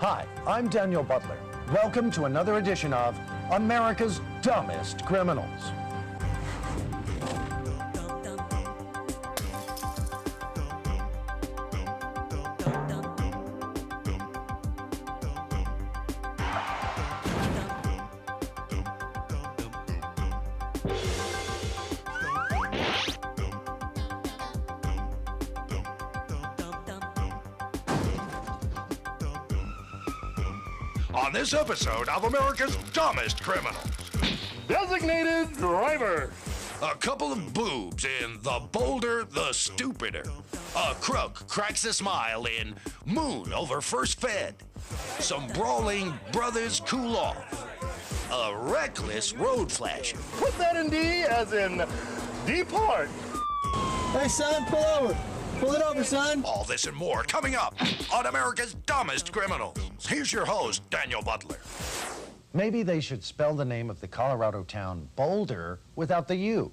Hi, I'm Daniel Butler. Welcome to another edition of America's Dumbest Criminals. On this episode of America's Dumbest Criminals. Designated driver. A couple of boobs in The Boulder, the Stupider. A crook cracks a smile in Moon over First Fed. Some brawling brothers cool off. A reckless road flasher. Put that in D as in depart. Hey, son, pull over. Pull it over, son. All this and more coming up on America's Dumbest Criminals. Here's your host, Daniel Butler. Maybe they should spell the name of the Colorado town Boulder without the U.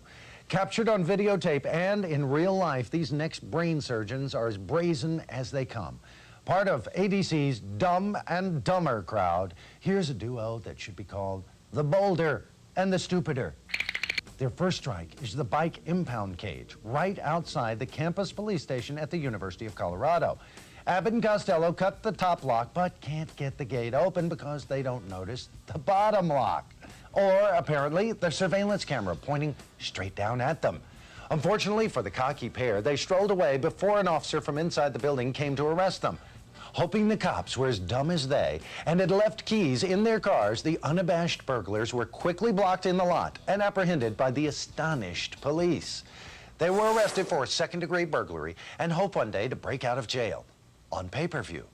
Captured on videotape and in real life, these next brain surgeons are as brazen as they come. Part of ADC's Dumb and Dumber crowd, here's a duo that should be called the Boulder and the Stupider. Their first strike is the bike impound cage right outside the campus police station at the University of Colorado. Abbott and Costello cut the top lock but can't get the gate open because they don't notice the bottom lock. Or apparently the surveillance camera pointing straight down at them. Unfortunately for the cocky pair, they strolled away before an officer from inside the building came to arrest them. Hoping the cops were as dumb as they and had left keys in their cars, the unabashed burglars were quickly blocked in the lot and apprehended by the astonished police. They were arrested for second-degree burglary and hope one day to break out of jail on pay-per-view.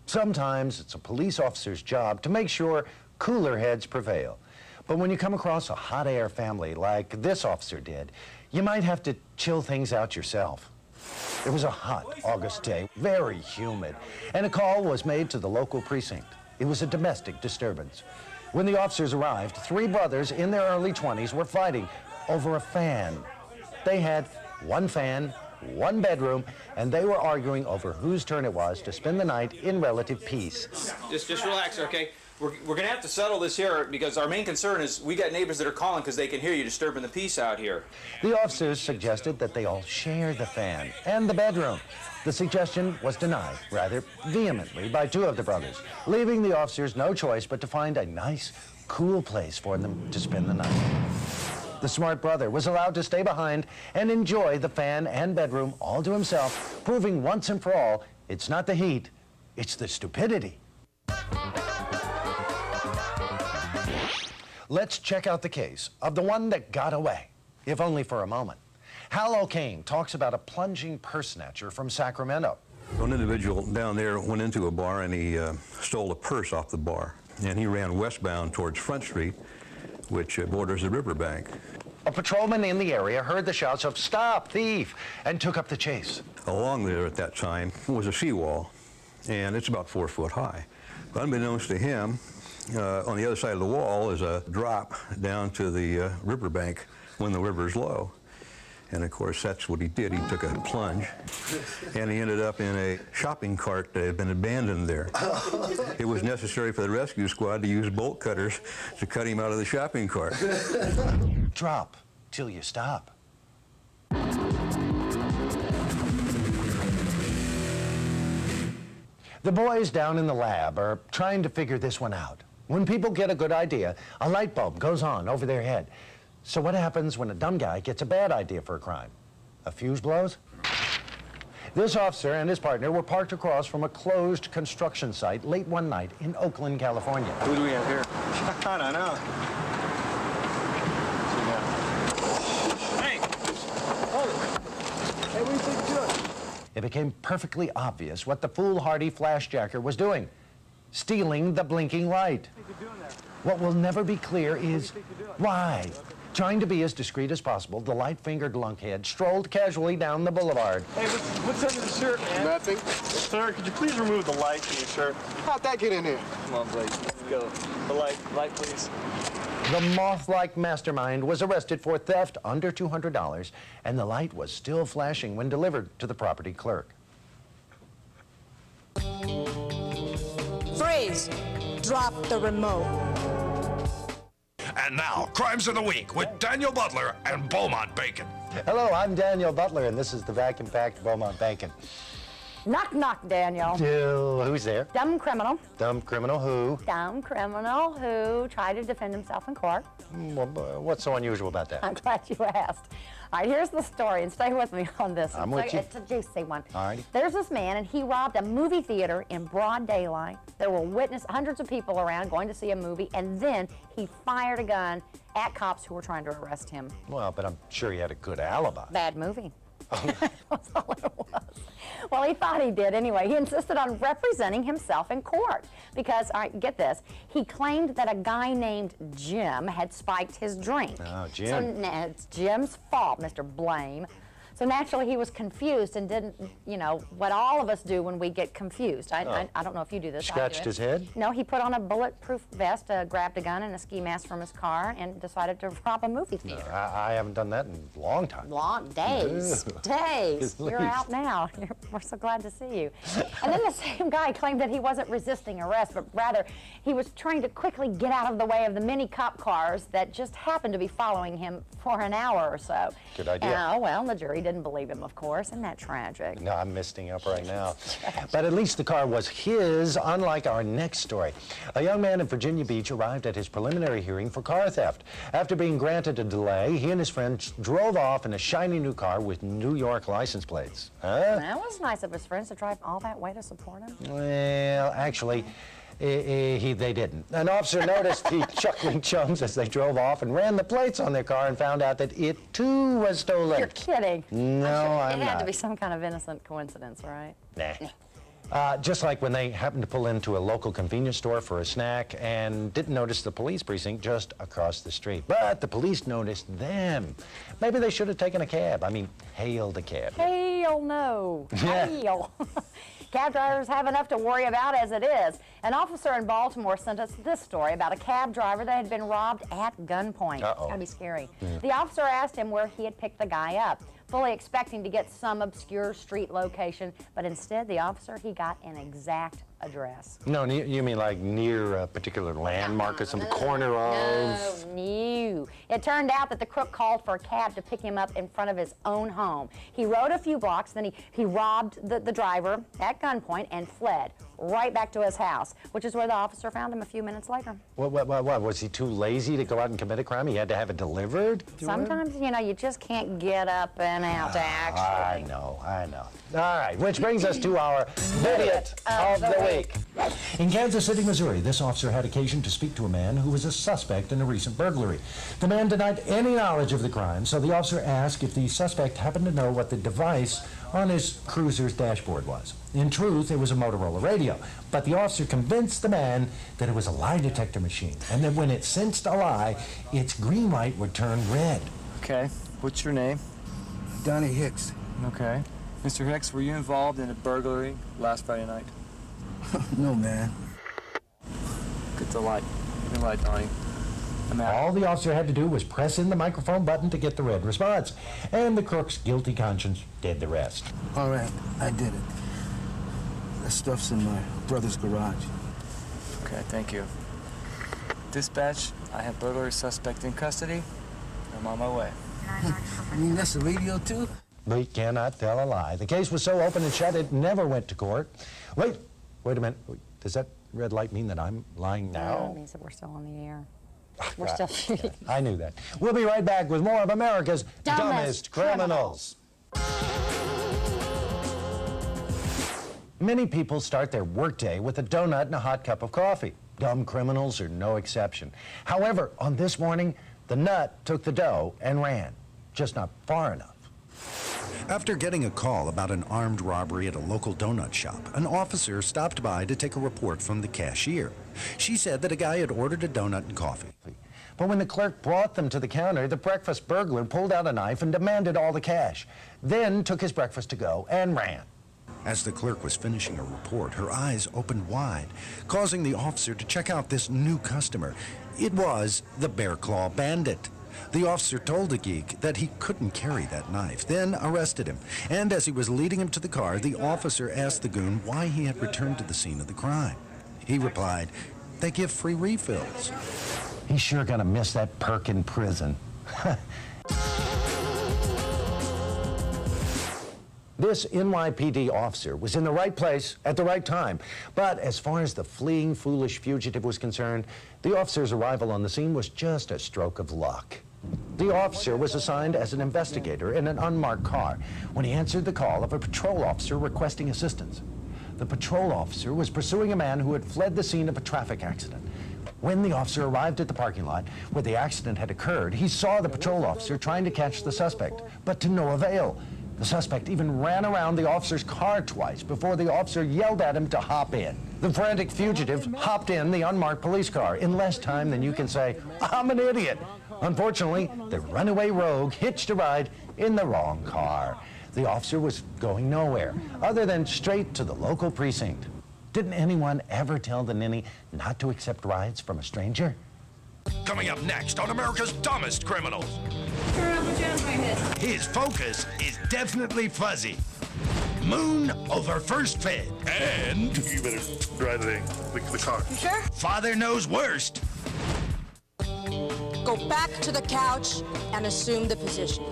Sometimes it's a police officer's job to make sure cooler heads prevail. But when you come across a hot air family like this officer did, you might have to chill things out yourself. It was a hot August day, very humid, and a call was made to the local precinct. It was a domestic disturbance. When the officers arrived, three brothers in their early 20s were fighting over a fan. They had one fan, one bedroom, and they were arguing over whose turn it was to spend the night in relative peace. Just relax, okay? We're going to have to settle this here because our main concern is we got neighbors that are calling because they can hear you disturbing the peace out here. The officers suggested that they all share the fan and the bedroom. The suggestion was denied rather vehemently by two of the brothers, leaving the officers no choice but to find a nice, cool place for them to spend the night. The smart brother was allowed to stay behind and enjoy the fan and bedroom all to himself, proving once and for all, it's not the heat, it's the stupidity. Let's check out the case of the one that got away, if only for a moment. Hal O'Kane talks about a plunging purse snatcher from Sacramento. One individual down there went into a bar and he stole a purse off the bar. And he ran westbound towards Front Street, which borders the riverbank. A patrolman in the area heard the shouts of "Stop, thief!" and took up the chase. Along there at that time was a seawall, and it's about 4 foot high. But unbeknownst to him, on the other side of the wall is a drop down to the riverbank when the river's low. And of course, that's what he did. He took a plunge, and he ended up in a shopping cart that had been abandoned there. It was necessary for the rescue squad to use bolt cutters to cut him out of the shopping cart. Drop till you stop. The boys down in the lab are trying to figure this one out. When people get a good idea, a light bulb goes on over their head. So what happens when a dumb guy gets a bad idea for a crime? A fuse blows? This officer and his partner were parked across from a closed construction site late one night in Oakland, California. Who do we have here? I don't know. Hey! Hey, what do you think you're doing? It became perfectly obvious what the foolhardy flashjacker was doing. Stealing the blinking light. What will never be clear is why. Trying to be as discreet as possible, the light-fingered lunkhead strolled casually down the boulevard. Hey, what's under the shirt, man? Nothing. Sir, could you please remove the light from your shirt? How'd that get in here? Come on, Blake. Let's go. The light, please. The moth-like mastermind was arrested for theft under $200, and the light was still flashing when delivered to the property clerk. Freeze! Drop the remote. And now, Crimes of the Week with Daniel Butler and Beaumont Bacon. Hello, I'm Daniel Butler, and this is the vacuum-packed Beaumont Bacon. Knock, knock, Daniel. Who's there? Dumb criminal. Dumb criminal who? Dumb criminal who tried to defend himself in court. What's so unusual about that? I'm glad you asked. All right, here's the story, and stay with me on this. I'm with you. It's a juicy one. All right. There's this man, and he robbed a movie theater in broad daylight. There were hundreds of people around going to see a movie, and then he fired a gun at cops who were trying to arrest him. Well, but I'm sure he had a good alibi. Bad movie. That's all it was. Well, he thought he did anyway. He insisted on representing himself in court because, all right, get this, he claimed that a guy named Jim had spiked his drink. Oh, Jim. So it's Jim's fault, Mr. Blame. So naturally, he was confused and didn't, you know, what all of us do when we get confused. I don't know if you do this. Scratched his head? No, he put on a bulletproof vest, grabbed a gun and a ski mask from his car, and decided to rob a movie theater. I haven't done that in a long time. Long days. Days. You're out now. We're so glad to see you. And then the same guy claimed that he wasn't resisting arrest, but rather he was trying to quickly get out of the way of the many cop cars that just happened to be following him for an hour or so. Good idea. Oh, well, the jury didn't believe him, of course. Isn't that tragic? No, I'm misting up right now. But at least the car was his, unlike our next story. A young man in Virginia Beach arrived at his preliminary hearing for car theft. After being granted a delay, he and his friend drove off in a shiny new car with New York license plates. That was nice of his friends to drive all that way to support him. Well, actually, they didn't. An officer noticed the chuckling chums as they drove off and ran the plates on their car and found out that it, too, was stolen. You're kidding. No, I'm not. It had not. to be some kind of innocent coincidence, right? Nah. Just like when they happened to pull into a local convenience store for a snack and didn't notice the police precinct just across the street. But the police noticed them. Maybe they should have taken a cab. I mean, hailed a cab. Hell no. Hail. Cab drivers have enough to worry about as it is. An officer in Baltimore sent us this story about a cab driver that had been robbed at gunpoint. Uh-oh. It's gotta be scary. The officer asked him where he had picked the guy up, fully expecting to get some obscure street location, but instead the officer, he got an exact address. No, you mean like near a particular landmark or some corner of... No. It turned out that the crook called for a cab to pick him up in front of his own home. He rode a few blocks, then he robbed the driver at gunpoint and fled right back to his house, which is where the officer found him a few minutes later. What, was he too lazy to go out and commit a crime? He had to have it delivered? Sometimes, you know, you just can't get up and out to actually. I know. All right, which brings us to our Idiot of the Week. In Kansas City, Missouri, this officer had occasion to speak to a man who was a suspect in a recent burglary. The man denied any knowledge of the crime, so the officer asked if the suspect happened to know what the device on his cruiser's dashboard was. In truth, it was a Motorola radio, but the officer convinced the man that it was a lie detector machine, and that when it sensed a lie, its green light would turn red. Okay, what's your name? Donnie Hicks. Okay. Mr. Hicks, were you involved in a burglary last Friday night? No, man. Get the light. Good light, Donnie. I'm out. All the officer had to do was press in the microphone button to get the red response, and the crook's guilty conscience did the rest. All right, I did it. That stuff's in my brother's garage. Okay, thank you. Dispatch, I have burglary suspect in custody. I'm on my way. I mean, that's the radio, too? We cannot tell a lie. The case was so open and shut, it never went to court. Wait a minute. Does that red light mean that I'm lying now? No, it means that we're still on the air. We're still shooting. I knew that. We'll be right back with more of America's Dumbest Criminals. Many people start their workday with a donut and a hot cup of coffee. Dumb criminals are no exception. However, on this morning, the nut took the dough and ran, just not far enough. After getting a call about an armed robbery at a local donut shop, an officer stopped by to take a report from the cashier. She said that a guy had ordered a donut and coffee. But when the clerk brought them to the counter, the breakfast burglar pulled out a knife and demanded all the cash, then took his breakfast to go and ran. As the clerk was finishing her report, her eyes opened wide, causing the officer to check out this new customer. It was the Bear Claw Bandit. The officer told the geek that he couldn't carry that knife, then arrested him. And as he was leading him to the car, the officer asked the goon why he had returned to the scene of the crime. He replied, "They give free refills." He's sure gonna miss that perk in prison. This NYPD officer was in the right place at the right time. But as far as the fleeing, foolish fugitive was concerned, the officer's arrival on the scene was just a stroke of luck. The officer was assigned as an investigator in an unmarked car when he answered the call of a patrol officer requesting assistance. The patrol officer was pursuing a man who had fled the scene of a traffic accident. When the officer arrived at the parking lot where the accident had occurred, he saw the patrol officer trying to catch the suspect, but to no avail. The suspect even ran around the officer's car twice before the officer yelled at him to hop in. The frantic fugitive hopped in the unmarked police car in less time than you can say, "I'm an idiot." Unfortunately, the runaway rogue hitched a ride in the wrong car. The officer was going nowhere other than straight to the local precinct. Didn't anyone ever tell the ninny not to accept rides from a stranger? Coming up next on America's Dumbest Criminals. His focus is definitely fuzzy. Moon over first fed. And You better drive the car. You sure? Father Knows Worst. Go back to the couch and assume the position.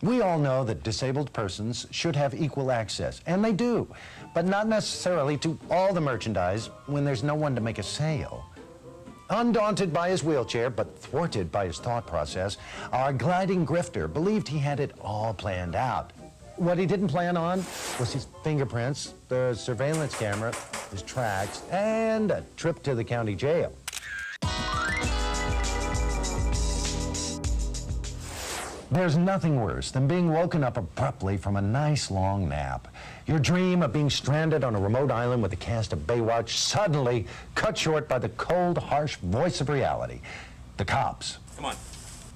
We all know that disabled persons should have equal access, and they do, but not necessarily to all the merchandise when there's no one to make a sale. Undaunted by his wheelchair, but thwarted by his thought process, our gliding grifter believed he had it all planned out. What he didn't plan on was his fingerprints, the surveillance camera, his tracks, and a trip to the county jail. There's nothing worse than being woken up abruptly from a nice long nap. Your dream of being stranded on a remote island with the cast of Baywatch suddenly cut short by the cold, harsh voice of reality. The cops. Come on.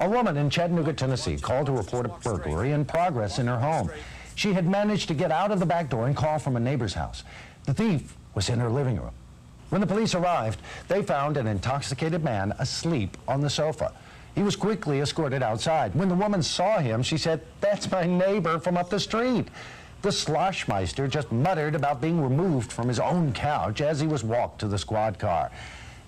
A woman in Chattanooga, Tennessee called to report a burglary in progress in her home. She had managed to get out of the back door and call from a neighbor's house. The thief was in her living room. When the police arrived, they found an intoxicated man asleep on the sofa. He was quickly escorted outside. When the woman saw him, she said, "That's my neighbor from up the street." The sloshmeister just muttered about being removed from his own couch as he was walked to the squad car.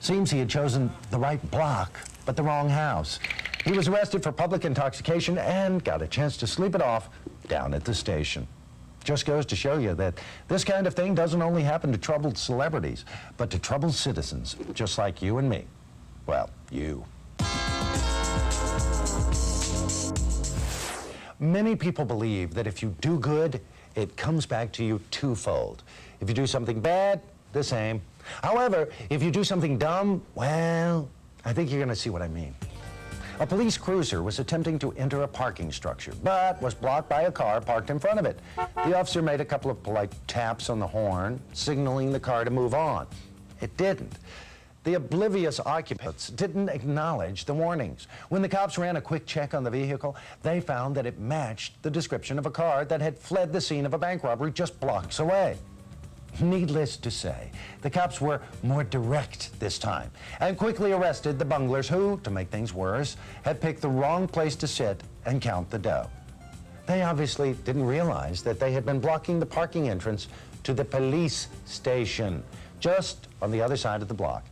Seems he had chosen the right block, but the wrong house. He was arrested for public intoxication and got a chance to sleep it off down at the station. Just goes to show you that this kind of thing doesn't only happen to troubled celebrities, but to troubled citizens, just like you and me. Well, you. Many people believe that if you do good, it comes back to you twofold. If you do something bad, the same. However, if you do something dumb, well, I think you're gonna see what I mean. A police cruiser was attempting to enter a parking structure, but was blocked by a car parked in front of it. The officer made a couple of polite taps on the horn, signaling the car to move on. It didn't. The oblivious occupants didn't acknowledge the warnings. When the cops ran a quick check on the vehicle, they found that it matched the description of a car that had fled the scene of a bank robbery just blocks away. Needless to say, the cops were more direct this time and quickly arrested the bunglers who, to make things worse, had picked the wrong place to sit and count the dough. They obviously didn't realize that they had been blocking the parking entrance to the police station, just on the other side of the block.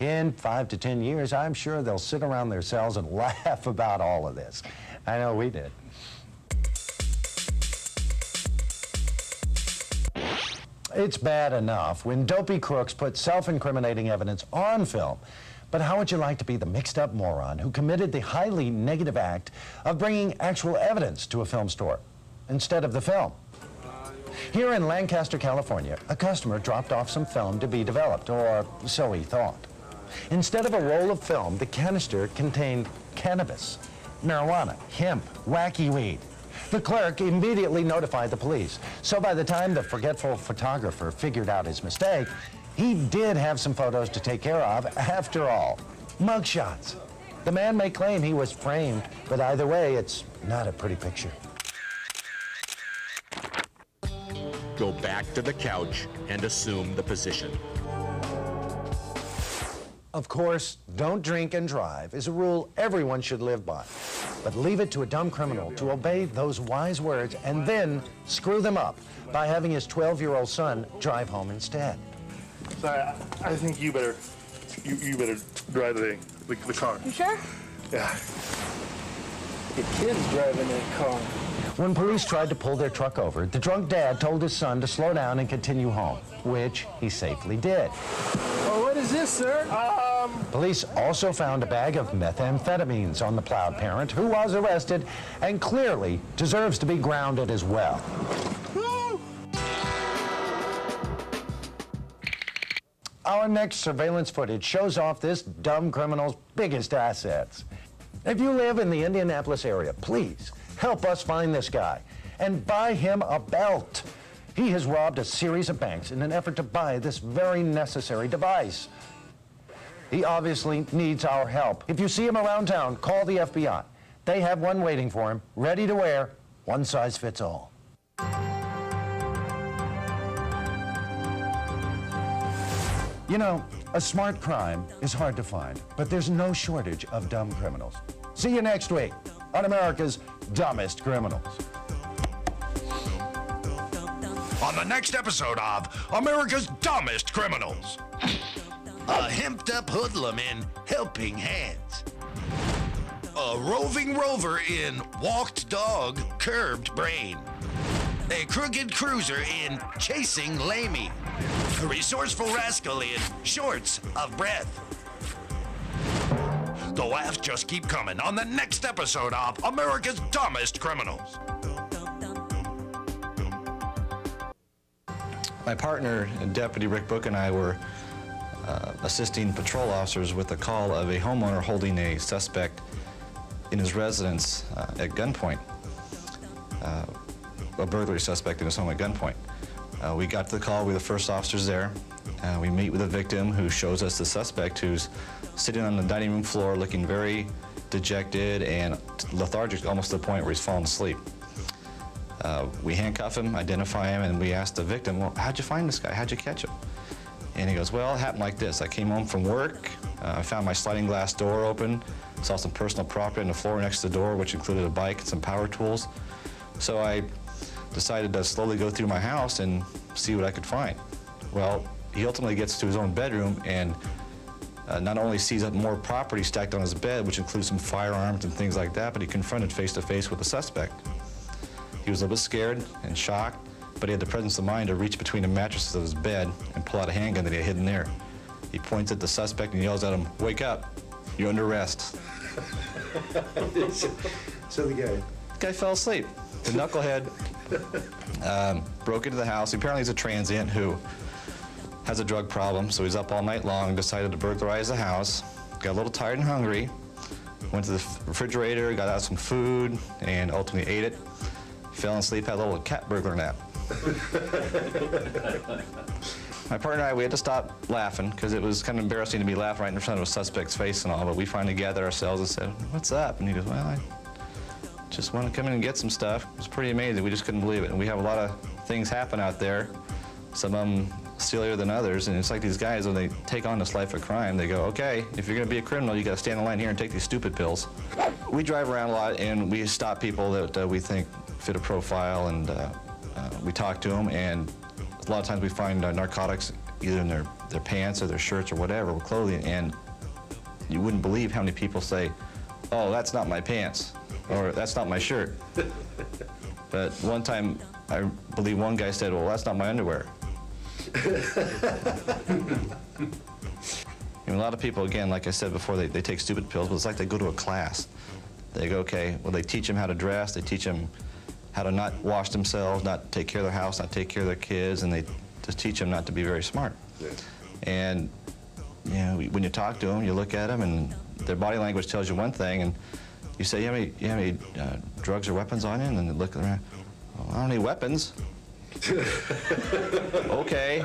In 5 to 10 years, I'm sure they'll sit around their cells and laugh about all of this. I know we did. It's bad enough when dopey crooks put self-incriminating evidence on film, but how would you like to be the mixed-up moron who committed the highly negative act of bringing actual evidence to a film store instead of the film? Here in Lancaster, California, a customer dropped off some film to be developed, or so he thought. Instead of a roll of film, the canister contained cannabis, marijuana, hemp, wacky weed. The clerk immediately notified the police. So by the time the forgetful photographer figured out his mistake, he did have some photos to take care of after all. Mugshots. The man may claim he was framed, but either way, it's not a pretty picture. Go back to the couch and assume the position. Of course, don't drink and drive is a rule everyone should live by. But leave it to a dumb criminal to obey those wise words and then screw them up by having his 12-year-old son drive home instead. Sorry, I think you better drive the car. You sure? Yeah. The kid's driving that car. When police tried to pull their truck over, the drunk dad told his son to slow down and continue home, which he safely did. Oh, what is this, sir? Police also found a bag of methamphetamines on the plowed parent, who was arrested and clearly deserves to be grounded as well. Our next surveillance footage shows off this dumb criminal's biggest assets. If you live in the Indianapolis area, please help us find this guy and buy him a belt. He has robbed a series of banks in an effort to buy this very necessary device. He obviously needs our help. If you see him around town, call the FBI. They have one waiting for him, ready to wear, one size fits all. You know, a smart crime is hard to find, but there's no shortage of dumb criminals. See you next week on America's Dumbest Criminals. On the next episode of America's Dumbest Criminals. A hemped-up hoodlum in Helping Hands. A roving rover in Walked Dog, Curbed Brain. A crooked cruiser in Chasing Lamey. A resourceful rascal in Shorts of Breath. The laughs just keep coming on the next episode of America's Dumbest Criminals. My partner, Deputy Rick Book, and I were assisting patrol officers with a call of a homeowner holding a suspect in his residence at gunpoint. A burglary suspect in his home at gunpoint. We got to the call, we were the first officers there. We meet with the victim, who shows us the suspect, who's sitting on the dining room floor looking very dejected and lethargic, almost to the point where he's fallen asleep. We handcuff him, identify him, and we ask the victim, well, how'd you find this guy? How'd you catch him? And he goes, well, it happened like this. I came home from work, I found my sliding glass door open, saw some personal property on the floor next to the door, which included a bike and some power tools. So I decided to slowly go through my house and see what I could find. Well, he ultimately gets to his own bedroom and not only sees more property stacked on his bed, which includes some firearms and things like that, but he confronted face-to-face with the suspect. He was a little bit scared and shocked, but he had the presence of mind to reach between the mattresses of his bed and pull out a handgun that he had hidden there. He points at the suspect and yells at him, "Wake up, you're under arrest." So the guy fell asleep. The knucklehead broke into the house. Apparently he's a transient who has a drug problem, so he's up all night long, decided to burglarize the house, got a little tired and hungry, went to the refrigerator, got out some food, and ultimately ate it, fell asleep, had a little cat burglar nap. My partner and I, we had to stop laughing because it was kind of embarrassing to be laughing right in front of a suspect's face and all, but we finally gathered ourselves and said, "What's up?" And he goes, "Well, I just want to come in and get some stuff." It was pretty amazing. We just couldn't believe it. And we have a lot of things happen out there, some of them sillier than others, and it's like these guys, when they take on this life of crime, they go, okay, if you're going to be a criminal, you got to stand in line here and take these stupid pills. We drive around a lot, and we stop people that we think fit a profile, and we talk to them, and a lot of times we find narcotics either in their pants or their shirts or whatever, or clothing, and you wouldn't believe how many people say, "Oh, that's not my pants," or "That's not my shirt." But one time, I believe one guy said, "Well, that's not my underwear." A lot of people, again, like I said before, they take stupid pills, but it's like they go to a class. They go, okay, well, they teach them how to dress, they teach them how to not wash themselves, not take care of their house, not take care of their kids, and they just teach them not to be very smart. Yeah. And you know, when you talk to them, you look at them, and their body language tells you one thing, and you say, you have any drugs or weapons on you? And then they look around, "Well, I don't need weapons." Okay.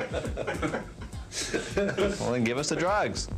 Well, then give us the drugs.